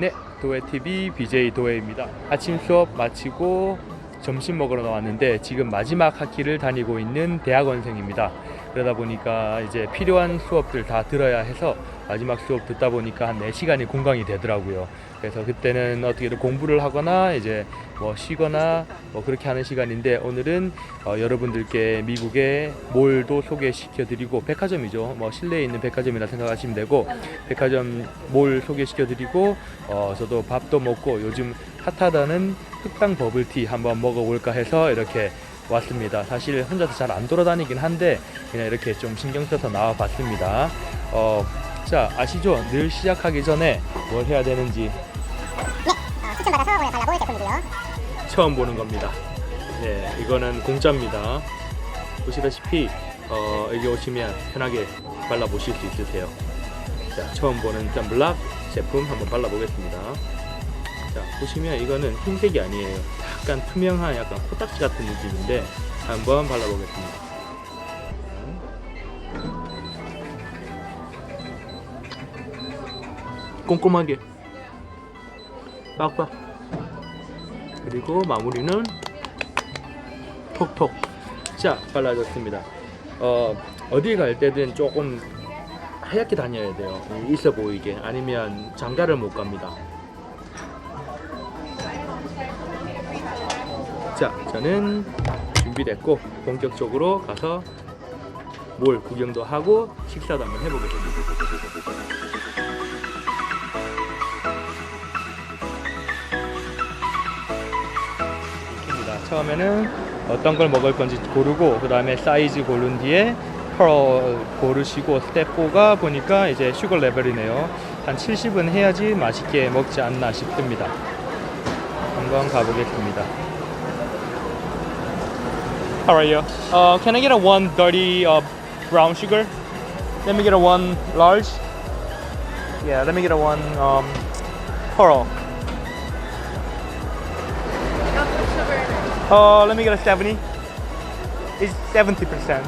네, 도해TV BJ 도해입니다. 아침 수업 마치고 점심 먹으러 나왔는데 지금 마지막 학기를 다니고 있는 대학원생입니다. 그러다 보니까 이제 필요한 수업들 다 들어야 해서 마지막 수업 듣다 보니까 한 4시간이 공강이 되더라고요. 그래서 그때는 어떻게든 공부를 하거나 이제 뭐 쉬거나 뭐 그렇게 하는 시간인데, 오늘은 여러분들께 미국의 몰도 소개시켜 드리고, 백화점이죠. 뭐 실내에 있는 백화점이라 생각하시면 되고, 백화점 몰 소개시켜 드리고, 저도 밥도 먹고 요즘 핫하다는 흑당 버블티 한번 먹어볼까 해서 이렇게 왔습니다. 사실 혼자서 잘 안 돌아다니긴 한데 그냥 이렇게 좀 신경 써서 나와 봤습니다. 자, 아시죠? 늘 시작하기 전에 뭘 해야 되는지. 네, 추천받아서 오늘 발라볼 제품이고요. 처음 보는 겁니다. 네, 이거는 공짜입니다. 보시다시피 여기 오시면 편하게 발라보실 수 있으세요. 자, 처음 보는 썬블락 제품 한번 발라보겠습니다. 자, 보시면 이거는 흰색이 아니에요. 약간 투명한 약간 코딱지 같은 느낌인데 한번 발라보겠습니다. 꼼꼼하게 빡빡. 그리고 마무리는 톡톡. 자, 발라졌습니다. 어디 갈 때든 조금 하얗게 다녀야 돼요. 있어 보이게. 아니면 장가를 못 갑니다. 자, 저는 준비됐고 본격적으로 가서 몰 구경도 하고 식사도 한번 해보겠습니다. 이렇게입니다. 처음에는 어떤 걸 먹을 건지 고르고, 그 다음에 사이즈 고른 뒤에 펄 고르시고, 스텝 4가 보니까 이제 슈거 레벨이네요. 한 70은 해야지 맛있게 먹지 않나 싶습니다. 한번 가보겠습니다. How are you? Can I get a one dirty brown sugar? Let me get a one large. Yeah, let me get a one pearl. Let me get a 70. It's 70%.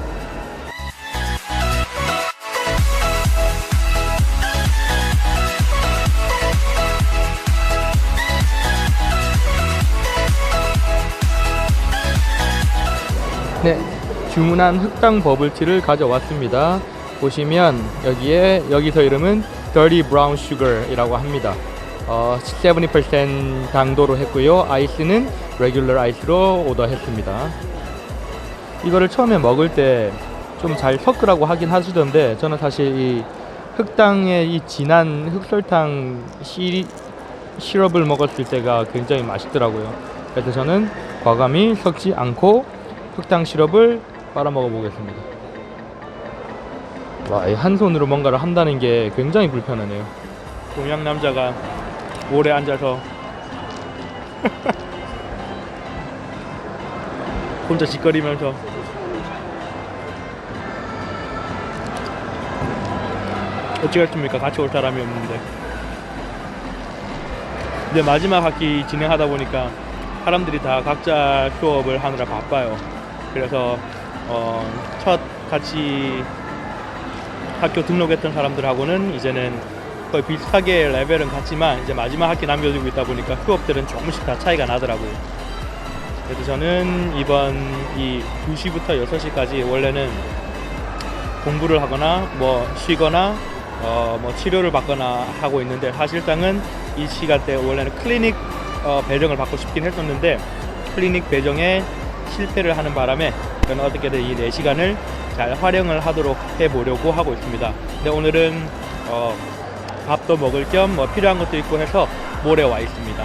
네, 주문한 흑당 버블티를 가져왔습니다. 보시면 여기서 이름은 Dirty Brown Sugar 이라고 합니다. 70% 당도로 했고요. 아이스는 Regular 아이스로 오더했습니다. 이거를 처음에 먹을 때 좀 잘 섞으라고 하긴 하시던데, 저는 사실 이 흑당의 이 진한 흑설탕 시럽을 먹었을 때가 굉장히 맛있더라고요. 그래서 저는 과감히 섞지 않고 흑당 시럽을 빨아 먹어 보겠습니다. 와, 한 손으로 뭔가를 한다는 게 굉장히 불편하네요. 동양 남자가 오래 앉아서 혼자 짓거리면서 어찌겠습니까? 같이 올 사람이 없는데. 근데 마지막 학기 진행하다 보니까 사람들이 다 각자 수업을 하느라 바빠요. 그래서 첫 같이 학교 등록했던 사람들하고는 이제는 거의 비슷하게 레벨은 같지만, 이제 마지막 학기 남겨두고 있다 보니까 수업들은 조금씩 다 차이가 나더라고요. 그래서 저는 이번 이 2시부터 6시까지 원래는 공부를 하거나 뭐 쉬거나 뭐 치료를 받거나 하고 있는데, 사실상은 이 시간대 원래는 클리닉 배정을 받고 싶긴 했었는데 클리닉 배정에 실패를 하는 바람에 저는 어떻게든 이 4시간을 잘 활용을 하도록 해보려고 하고 있습니다. 근데 오늘은 밥도 먹을 겸 뭐 필요한 것도 있고 해서 몰에 와 있습니다.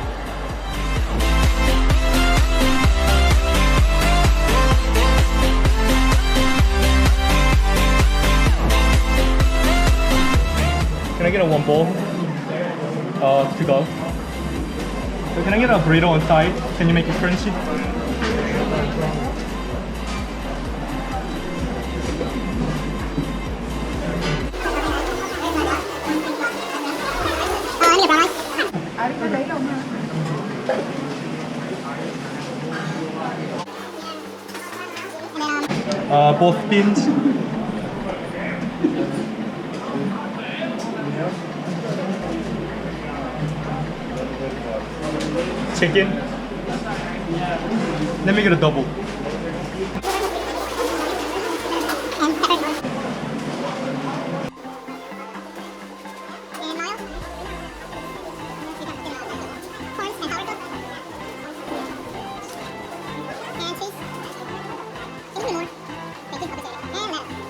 Can I get a one bowl to go? So can I get a burrito on side? Can you make it crunchy? Both beans. chicken. Let me get a double. And mayo. Corn and sourdough. And cheese. A little more. Bacon, potato, and lettuce.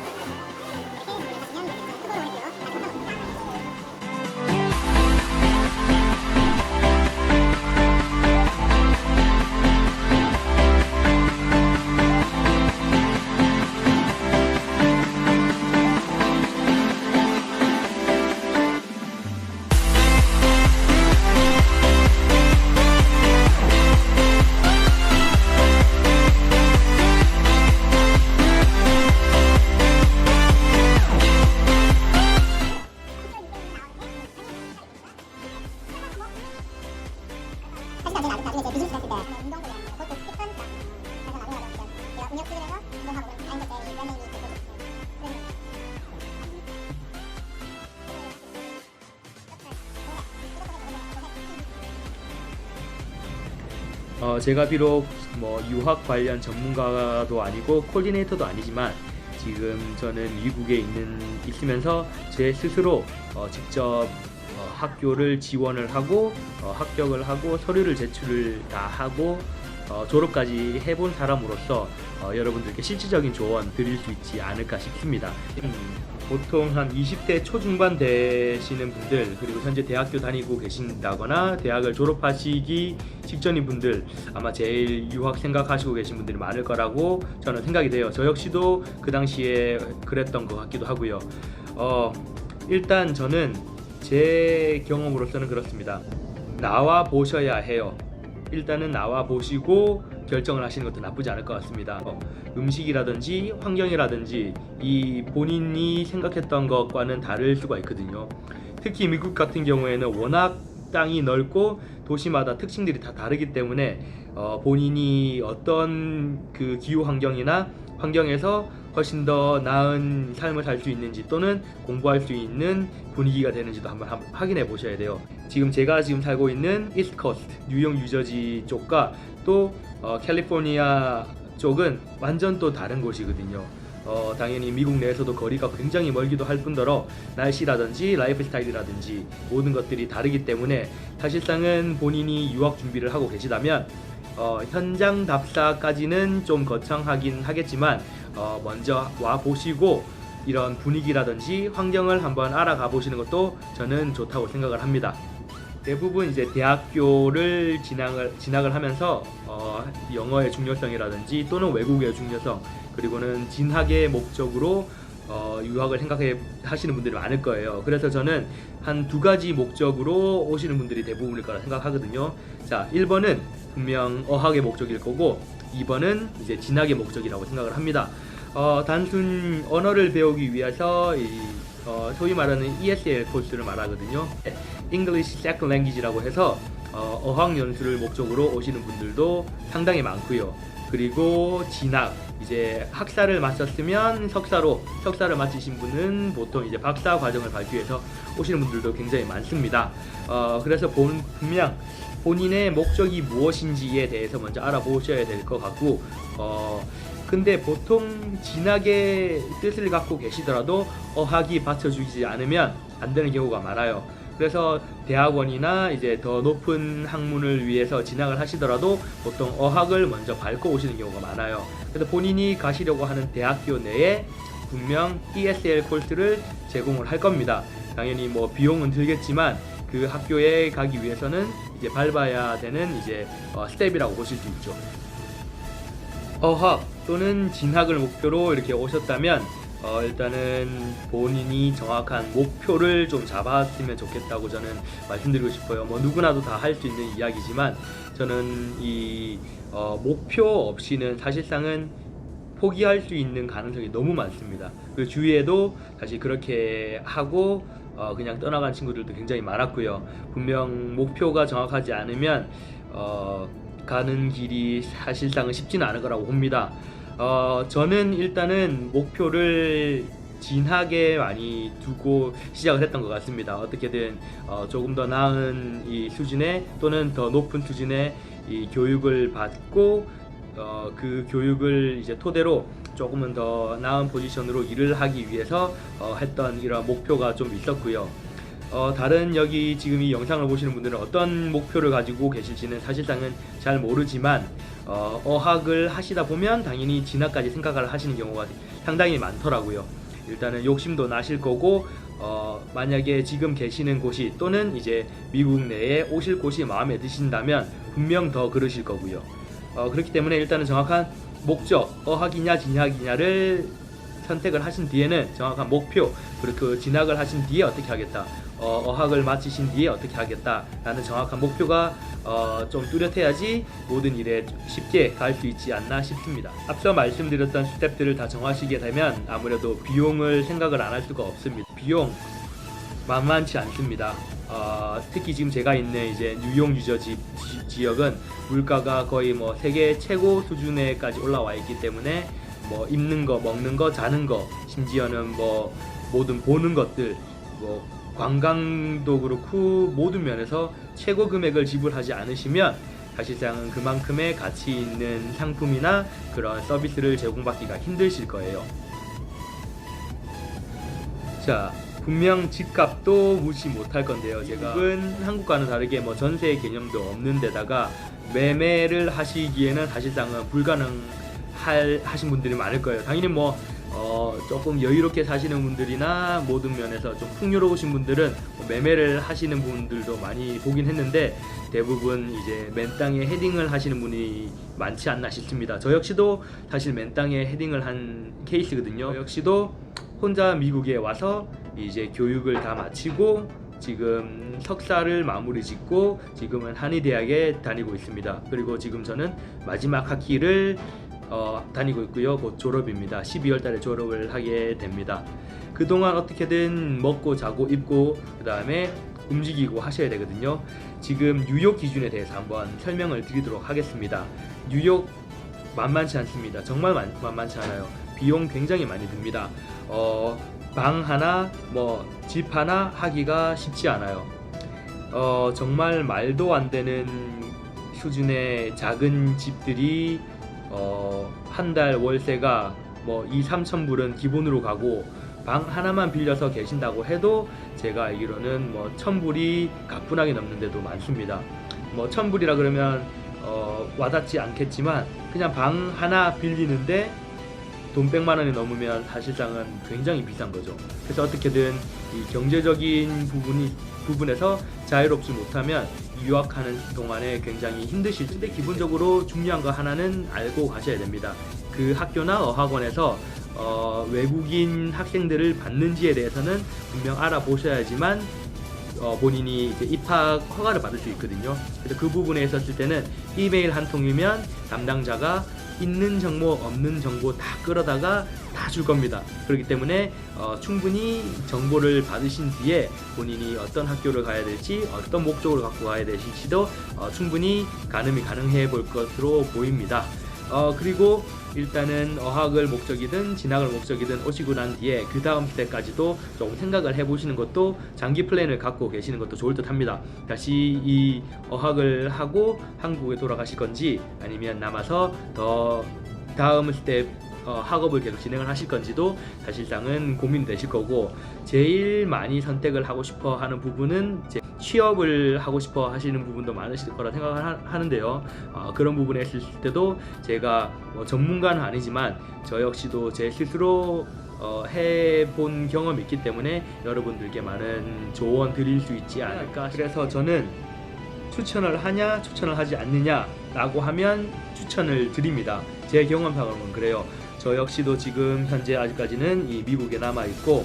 사실 나중에 이제 비즈니스 했을 때 운동보다 그것도 습관이다. 그래서 나중에 가서 내가 운영 수준에서 운동하고 다니는 때 연예인이 되고 제가 비록 뭐 유학 관련 전문가도 아니고 코디네이터도 아니지만 지금 저는 미국에 있으면서 제 스스로 직접 학교를 지원을 하고 합격을 하고 서류를 제출을 다 하고 졸업까지 해본 사람으로서 여러분들께 실질적인 조언 드릴 수 있지 않을까 싶습니다. 보통 한 20대 초중반 되시는 분들, 그리고 현재 대학교 다니고 계신다거나 대학을 졸업하시기 직전인 분들, 아마 제일 유학 생각하시고 계신 분들이 많을 거라고 저는 생각이 돼요. 저 역시도 그 당시에 그랬던 것 같기도 하고요. 일단 저는 제 경험으로서는 그렇습니다. 나와 보셔야 해요. 일단은 나와 보시고 결정을 하시는 것도 나쁘지 않을 것 같습니다. 음식이라든지 환경이라든지 이 본인이 생각했던 것과는 다를 수가 있거든요. 특히 미국 같은 경우에는 워낙 땅이 넓고 도시마다 특징들이 다 다르기 때문에 본인이 어떤 그 기후 환경에서 훨씬 더 나은 삶을 살 수 있는지 또는 공부할 수 있는 분위기가 되는지도 한번 확인해 보셔야 돼요. 제가 살고 있는 이스트 코스트, 뉴욕, 뉴저지 쪽과 또 캘리포니아 쪽은 완전 또 다른 곳이거든요. 당연히 미국 내에서도 거리가 굉장히 멀기도 할 뿐더러 날씨라든지 라이프 스타일이라든지 모든 것들이 다르기 때문에 사실상은 본인이 유학 준비를 하고 계시다면 현장 답사까지는 좀 거창하긴 하겠지만 먼저 와 보시고 이런 분위기라든지 환경을 한번 알아가 보시는 것도 저는 좋다고 생각을 합니다. 대부분 이제 대학교를 진학을 하면서 영어의 중요성이라든지 또는 외국의 중요성, 그리고는 진학의 목적으로 유학을 생각해 하시는 분들이 많을 거예요. 그래서 저는 한 두 가지 목적으로 오시는 분들이 대부분일 거라 생각하거든요. 자, 1번은 분명 어학의 목적일 거고 2번은 이제 진학의 목적이라고 생각을 합니다. 단순 언어를 배우기 위해서 소위 말하는 ESL 코스를 말하거든요. English Second Language라고 해서 어학 연수를 목적으로 오시는 분들도 상당히 많고요. 그리고 진학, 이제 학사를 마쳤으면 석사를 마치신 분은 보통 이제 박사 과정을 밟기 위해서 오시는 분들도 굉장히 많습니다. 그래서 분명 본인의 목적이 무엇인지에 대해서 먼저 알아보셔야 될 것 같고, 근데 보통 진학의 뜻을 갖고 계시더라도 어학이 받쳐주지 않으면 안 되는 경우가 많아요. 그래서 대학원이나 이제 더 높은 학문을 위해서 진학을 하시더라도 보통 어학을 먼저 밟고 오시는 경우가 많아요. 그래서 본인이 가시려고 하는 대학교 내에 분명 ESL 코스를 제공을 할 겁니다. 당연히 뭐 비용은 들겠지만 그 학교에 가기 위해서는 이제 밟아야 되는 이제 스텝이라고 보실 수 있죠. 어학 또는 진학을 목표로 이렇게 오셨다면 일단은 본인이 정확한 목표를 좀 잡았으면 좋겠다고 저는 말씀드리고 싶어요. 뭐 누구나도 다 할 수 있는 이야기지만 저는 이 목표 없이는 사실상은 포기할 수 있는 가능성이 너무 많습니다. 그 주위에도 사실 그렇게 하고 그냥 떠나간 친구들도 굉장히 많았고요. 분명 목표가 정확하지 않으면 가는 길이 사실상은 쉽지는 않을 거라고 봅니다. 저는 일단은 목표를 진하게 많이 두고 시작을 했던 것 같습니다. 어떻게든 조금 더 나은 이 수준의 또는 더 높은 수준의 이 교육을 받고 그 교육을 이제 토대로 조금은 더 나은 포지션으로 일을 하기 위해서 했던 이런 목표가 좀 있었고요. 다른 여기 지금 이 영상을 보시는 분들은 어떤 목표를 가지고 계실지는 사실상은 잘 모르지만 어학을 하시다 보면 당연히 진학까지 생각을 하시는 경우가 상당히 많더라고요. 일단은 욕심도 나실 거고 만약에 지금 계시는 곳이 또는 이제 미국 내에 오실 곳이 마음에 드신다면 분명 더 그러실 거고요. 그렇기 때문에 일단은 정확한 목적, 어학이냐 진학이냐를 선택을 하신 뒤에는 정확한 목표, 그리고 그 진학을 하신 뒤에 어떻게 하겠다, 어학을 마치신 뒤에 어떻게 하겠다 라는 정확한 목표가 좀 뚜렷해야지 모든 일에 쉽게 갈 수 있지 않나 싶습니다. 앞서 말씀드렸던 스텝들을 다 정하시게 되면 아무래도 비용을 생각을 안 할 수가 없습니다. 비용 만만치 않습니다. 특히 지금 제가 있는 이제 뉴욕 유저지 지역은 물가가 거의 뭐 세계 최고 수준에까지 올라와 있기 때문에 뭐 입는 거, 먹는 거, 자는 거, 심지어는 뭐 모든 보는 것들, 뭐 관광도 그렇고 모든 면에서 최고 금액을 지불하지 않으시면 사실상 그만큼의 가치 있는 상품이나 그런 서비스를 제공받기가 힘드실 거예요. 자, 분명 집값도 무시 못할 건데요. 제가 한국과는 다르게 뭐 전세 개념도 없는 데다가 매매를 하시기에는 사실상은 하신 분들이 많을 거예요. 당연히 뭐 조금 여유롭게 사시는 분들이나 모든 면에서 좀 풍요로우신 분들은 뭐 매매를 하시는 분들도 많이 보긴 했는데 대부분 이제 맨 땅에 헤딩을 하시는 분이 많지 않나 싶습니다. 저 역시도 사실 맨 땅에 헤딩을 한 케이스거든요. 저 역시도 혼자 미국에 와서 이제 교육을 다 마치고 지금 석사를 마무리 짓고 지금은 한의대학에 다니고 있습니다. 그리고 지금 저는 마지막 학기를 다니고 있고요. 곧 졸업입니다. 12월 달에 졸업을 하게 됩니다. 그동안 어떻게든 먹고 자고 입고 그 다음에 움직이고 하셔야 되거든요. 지금 뉴욕 기준에 대해서 한번 설명을 드리도록 하겠습니다. 뉴욕 만만치 않습니다. 정말 만만치 않아요. 비용 굉장히 많이 듭니다. 방 하나, 뭐 집 하나 하기가 쉽지 않아요. 정말 말도 안 되는 수준의 작은 집들이 한 달 월세가 뭐 2-3천 불은 기본으로 가고 방 하나만 빌려서 계신다고 해도 제가 알기로는 뭐 1,000불이 가뿐하게 넘는 데도 많습니다. 뭐 1,000불이라 그러면 와닿지 않겠지만 그냥 방 하나 빌리는데 돈 100만 원이 넘으면 사실상은 굉장히 비싼 거죠. 그래서 어떻게든 이 경제적인 부분에서 자유롭지 못하면 유학하는 동안에 굉장히 힘드실 텐데 기본적으로 중요한 거 하나는 알고 가셔야 됩니다. 그 학교나 어학원에서 외국인 학생들을 받는지에 대해서는 분명 알아보셔야지만 본인이 이제 입학 허가를 받을 수 있거든요. 그래서 그 부분에 있었을 때는 이메일 한 통이면 담당자가 있는 정보 없는 정보 다 끌어다가 다 줄 겁니다. 그렇기 때문에 충분히 정보를 받으신 뒤에 본인이 어떤 학교를 가야 될지 어떤 목적으로 갖고 가야 될지도 충분히 가능해 볼 것으로 보입니다. 그리고 일단은 어학을 목적이든 진학을 목적이든 오시고 난 뒤에 그 다음 스텝까지도 조금 생각을 해보시는 것도 장기 플랜을 갖고 계시는 것도 좋을 듯 합니다. 다시 이 어학을 하고 한국에 돌아가실 건지 아니면 남아서 더 다음 스텝 학업을 계속 진행을 하실 건지도 사실상은 고민되실 거고, 제일 많이 선택을 하고 싶어 하는 부분은 취업을 하고 싶어 하시는 부분도 많으실 거라 생각을 하는데요. 그런 부분에 있을 때도 제가 전문가는 아니지만 저 역시도 제 스스로 해본 경험이 있기 때문에 여러분들께 많은 조언 드릴 수 있지 않을까. 그래서 저는 추천을 하냐 추천을 하지 않느냐 라고 하면 추천을 드립니다. 제 경험상으로는 그래요. 저 역시도 지금 현재 아직까지는 이 미국에 남아있고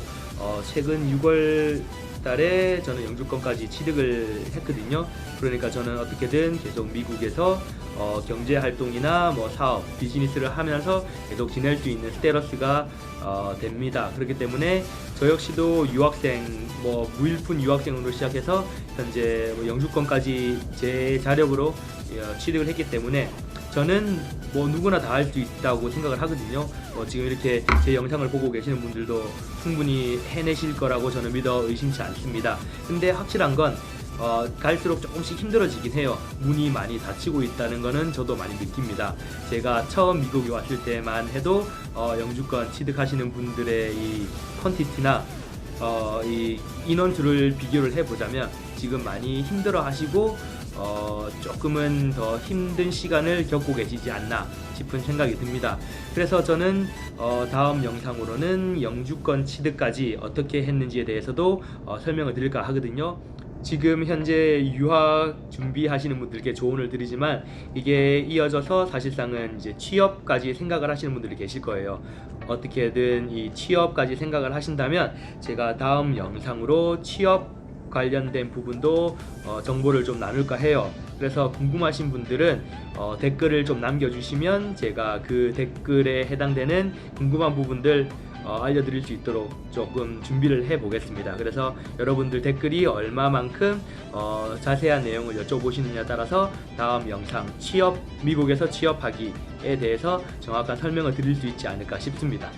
최근 6월 달에 저는 영주권까지 취득을 했거든요. 그러니까 저는 어떻게든 계속 미국에서 경제활동이나 뭐 사업, 비즈니스를 하면서 계속 지낼 수 있는 스테러스가 됩니다. 그렇기 때문에 저 역시도 유학생, 뭐 무일푼 유학생으로 시작해서 현재 뭐 영주권까지 제 자력으로 취득을 했기 때문에 저는 뭐 누구나 다 할 수 있다고 생각을 하거든요. 지금 이렇게 제 영상을 보고 계시는 분들도 충분히 해내실 거라고 저는 믿어 의심치 않습니다. 근데 확실한 건 갈수록 조금씩 힘들어지긴 해요. 문이 많이 닫히고 있다는 거는 저도 많이 느낍니다. 제가 처음 미국에 왔을 때만 해도 영주권 취득하시는 분들의 이 퀀티티나 이 인원수를 비교를 해보자면 지금 많이 힘들어 하시고 조금은 더 힘든 시간을 겪고 계시지 않나 싶은 생각이 듭니다. 그래서 저는 다음 영상으로는 영주권 취득까지 어떻게 했는지에 대해서도 설명을 드릴까 하거든요. 지금 현재 유학 준비하시는 분들께 조언을 드리지만 이게 이어져서 사실상은 이제 취업까지 생각을 하시는 분들이 계실 거예요. 어떻게든 이 취업까지 생각을 하신다면 제가 다음 영상으로 취업 관련된 부분도 정보를 좀 나눌까 해요. 그래서 궁금하신 분들은 댓글을 좀 남겨주시면 제가 그 댓글에 해당되는 궁금한 부분들 알려드릴 수 있도록 조금 준비를 해 보겠습니다. 그래서 여러분들 댓글이 얼마만큼 자세한 내용을 여쭤보시느냐에 따라서 다음 영상 미국에서 취업하기에 대해서 정확한 설명을 드릴 수 있지 않을까 싶습니다.